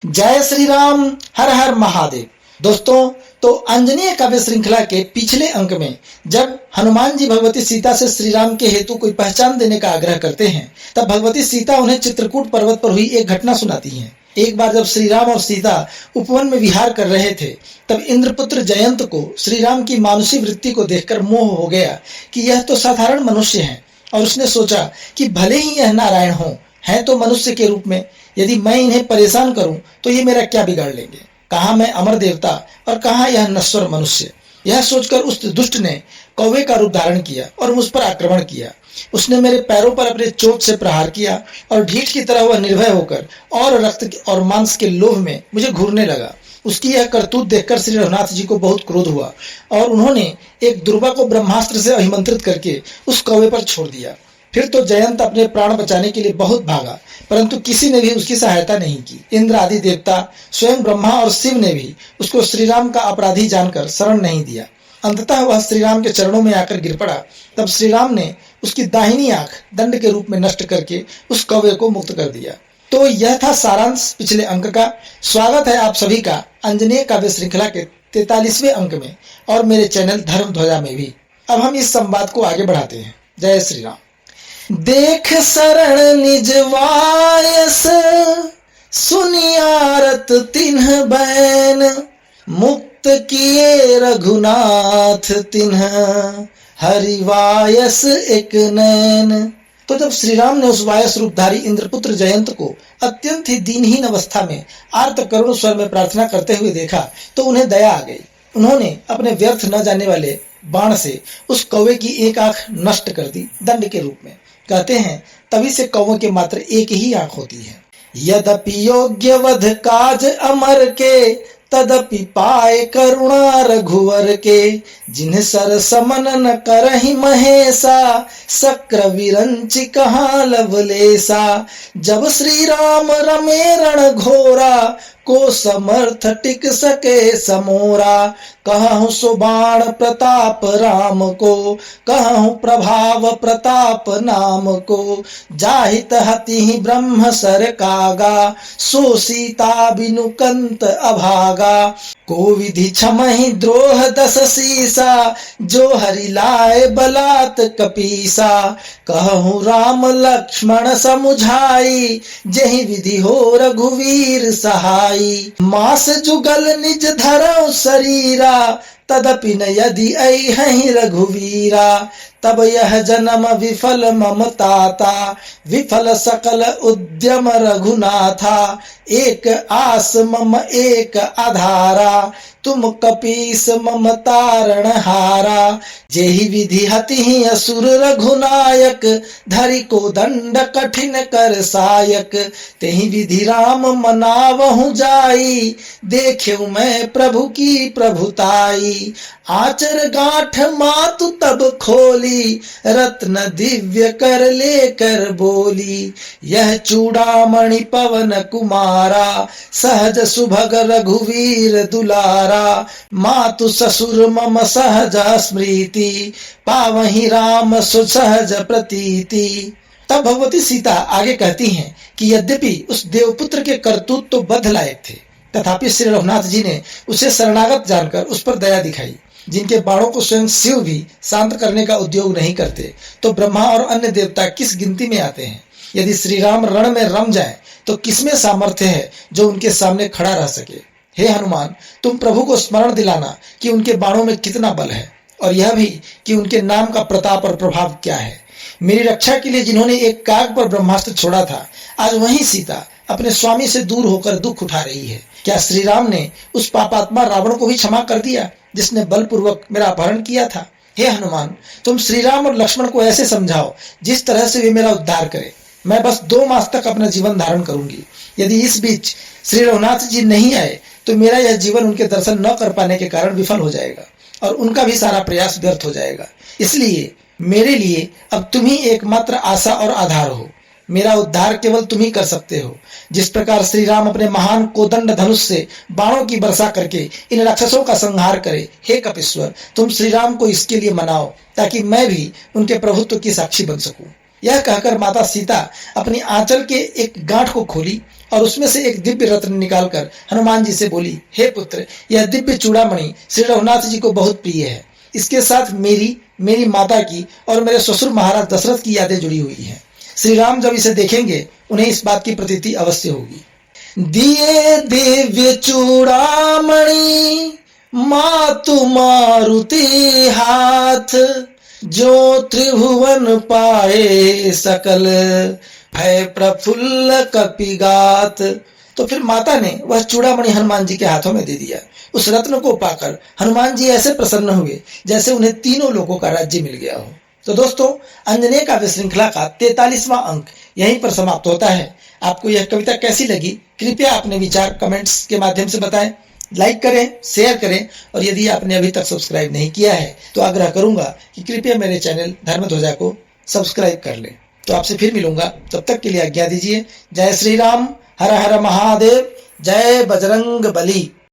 जय श्री राम, हर हर महादेव। दोस्तों, तो अंजनीय काव्य श्रृंखला के पिछले अंक में जब हनुमान जी भगवती सीता से श्री राम के हेतु कोई पहचान देने का आग्रह करते हैं, तब भगवती सीता उन्हें चित्रकूट पर्वत पर हुई एक घटना सुनाती हैं। एक बार जब श्री राम और सीता उपवन में विहार कर रहे थे, तब इंद्रपुत्र जयंत को श्री राम की मानुषी वृत्ति को देखकर मोह हो गया कि यह तो साधारण मनुष्य हैं, और उसने सोचा कि भले ही यह नारायण हो, हैं तो मनुष्य के रूप में, यदि मैं इन्हें परेशान करूं तो ये मेरा क्या बिगाड़ लेंगे। कहाँ मैं अमर देवता और कहाँ यह नश्वर मनुष्य। यह सोचकर उस दुष्ट ने कौवे का रूप धारण किया और मुझ पर आक्रमण किया। उसने मेरे पैरों पर अपने चोट से प्रहार किया और ढीठ की तरह वह निर्भय होकर और रक्त और मांस के लोभ में मुझे घूरने लगा। उसकी यह करतूत देखकर श्री रघुनाथ जी को बहुत क्रोध हुआ और उन्होंने एक दुर्वा को ब्रह्मास्त्र से अभिमंत्रित करके उस कौवे पर छोड़ दिया। फिर तो जयंत अपने प्राण बचाने के लिए बहुत भागा, परंतु किसी ने भी उसकी सहायता नहीं की। इंद्र आदि देवता, स्वयं ब्रह्मा और शिव ने भी उसको श्रीराम का अपराधी जानकर शरण नहीं दिया। अंततः वह श्रीराम के चरणों में आकर गिर पड़ा। तब श्रीराम ने उसकी दाहिनी आंख दंड के रूप में नष्ट करके उस कौवे को मुक्त कर दिया। तो यह था सारांश पिछले अंक का। स्वागत है आप सभी का अंजनीय काव्य श्रृंखला के 43वें अंक में और मेरे चैनल धर्म ध्वजा में भी। अब हम इस संवाद को आगे बढ़ाते हैं। जय श्री राम। देख शरण निज वायस, सुनियारत तिन्ह बैन, मुक्त किए रघुनाथ तिन्ह, हरिवायस एक नैन। तो जब श्री राम ने उस वायस रूपधारी इंद्रपुत्र जयंत को अत्यंत ही दीनहीन अवस्था में आर्त करुण स्वर में प्रार्थना करते हुए देखा, तो उन्हें दया आ गई। उन्होंने अपने व्यर्थ न जाने वाले बाण से उस कौवे की एक आंख नष्ट कर दी दंड के रूप में। कहते हैं तभी से कौवों के मात्र एक ही आंख होती है। यद्यपि योग्य वध काज अमर के, तदपि पाए करुणा रघुवर के, जिन्ह सर समन न करहि महेशा, सक्र विरंचि कहाँ लवलेसा। जब श्री राम रमे रण घोरा, को समर्थ टिक सके समोरा। कहूँ सुबाण प्रताप राम को, कहूँ प्रभाव प्रताप नाम को। जाहित हति ब्रह्म सर कागा, सो सीता बिनु कंत अभागा। को विधि क्षमहि द्रोह दस सीसा, जो हरि लाए बलात् कपीसा। कहूँ राम लक्ष्मण समुझाई, जहि विधि हो रघुवीर सहाई। मास जुगल निज धरौ शरीरा, तदपि न यदि ऐहि रघुवीरा। तब यह जन्म विफल मम ताता, विफल सकल उद्यम रघुनाथा। एक आस मम एक आधारा, तुम कपीस मम तारण हारा। जेहि विधि हति असुर रघुनायक, धरि को दंड कठिन कर सायक। तेहि विधि राम मनावहु जाई, देख्यु मैं प्रभु की प्रभुताई। आचर गांठ मातु तब खोली, रत्न दिव्य कर लेकर बोली। यह चूड़ामणि पवन कुमारा, सहज सुभग रघुवीर दुलारा। मातु ससुर मम सहज स्मृति, पावहि राम सुसहज प्रतीति। तब भगवती सीता आगे कहती हैं कि यद्यपि उस देवपुत्र के करतूत तो बद्ध लायक थे, तथापि श्री रघुनाथ जी ने उसे शरणागत जानकर उस पर दया दिखाई। जिनके बाणों को स्वयं शिव भी शांत करने का उद्योग नहीं करते, तो ब्रह्मा और अन्य देवता किस गिनती में आते हैं। यदि श्री राम रण में रम जाएं, तो किसमें सामर्थ्य है जो उनके सामने खड़ा रह सके। हे हनुमान, तुम प्रभु को स्मरण दिलाना कि उनके बाणों में कितना बल है, और यह भी कि उनके नाम का प्रताप और प्रभाव क्या है। मेरी रक्षा के लिए जिन्होंने एक काग पर ब्रह्मास्त्र छोड़ा था, आज वही सीता अपने स्वामी से दूर होकर दुख उठा रही है। क्या श्री राम ने उस पापात्मा रावण को भी क्षमा कर दिया, जिसने बलपूर्वक मेरा अपहरण किया था। हे हनुमान, तुम श्री राम और लक्ष्मण को ऐसे समझाओ जिस तरह से वे मेरा उद्धार करें। मैं बस 2 मास तक अपना जीवन धारण करूंगी। यदि इस बीच श्री रघुनाथ जी नहीं आए, तो मेरा यह जीवन उनके दर्शन न कर पाने के कारण विफल हो जाएगा और उनका भी सारा प्रयास व्यर्थ हो जाएगा। इसलिए मेरे लिए अब तुम ही एकमात्र आशा और आधार हो। मेरा उद्धार केवल तुम ही कर सकते हो। जिस प्रकार श्री राम अपने महान कोदंड धनुष से बाणों की वर्षा करके इन राक्षसों का संहार करे, हे कपीश्वर, तुम श्री राम को इसके लिए मनाओ, ताकि मैं भी उनके प्रभुत्व की साक्षी बन सकूं। यह कहकर माता सीता अपनी आंचल के एक गांठ को खोली और उसमें से एक दिव्य रत्न निकालकर हनुमान जी से बोली, हे पुत्र, यह दिव्य चूड़ामणि श्री रघुनाथ जी को बहुत प्रिय है। इसके साथ मेरी माता की और मेरे ससुर महाराज दशरथ की यादें जुड़ी हुई हैं। श्री राम जब इसे देखेंगे उन्हें इस बात की प्रतीति अवश्य होगी। दिए दिव्य चूड़ामणि मातु मारुति हाथ, जो त्रिभुवन पाए सकल भय प्रफुल्ल कपिगात। तो फिर माता ने वह चूड़ामणि हनुमान जी के हाथों में दे दिया। उस रत्न को पाकर हनुमान जी ऐसे प्रसन्न हुए जैसे उन्हें तीनों लोगों का राज्य मिल गया हो। तो दोस्तों, अंजनेय काव्य श्रृंखला का 43वां अंक यहीं पर समाप्त होता है। आपको यह कविता कैसी लगी, कृपया अपने विचार कमेंट्स के माध्यम से बताएं। लाइक करें, शेयर करें, और यदि आपने अभी तक सब्सक्राइब नहीं किया है तो आग्रह करूंगा कि कृपया मेरे चैनल धर्मध्वजा को सब्सक्राइब कर लें। तो आपसे फिर मिलूंगा, तब तक के लिए आज्ञा दीजिए। जय श्री राम, हर हर महादेव, जय बजरंग बली।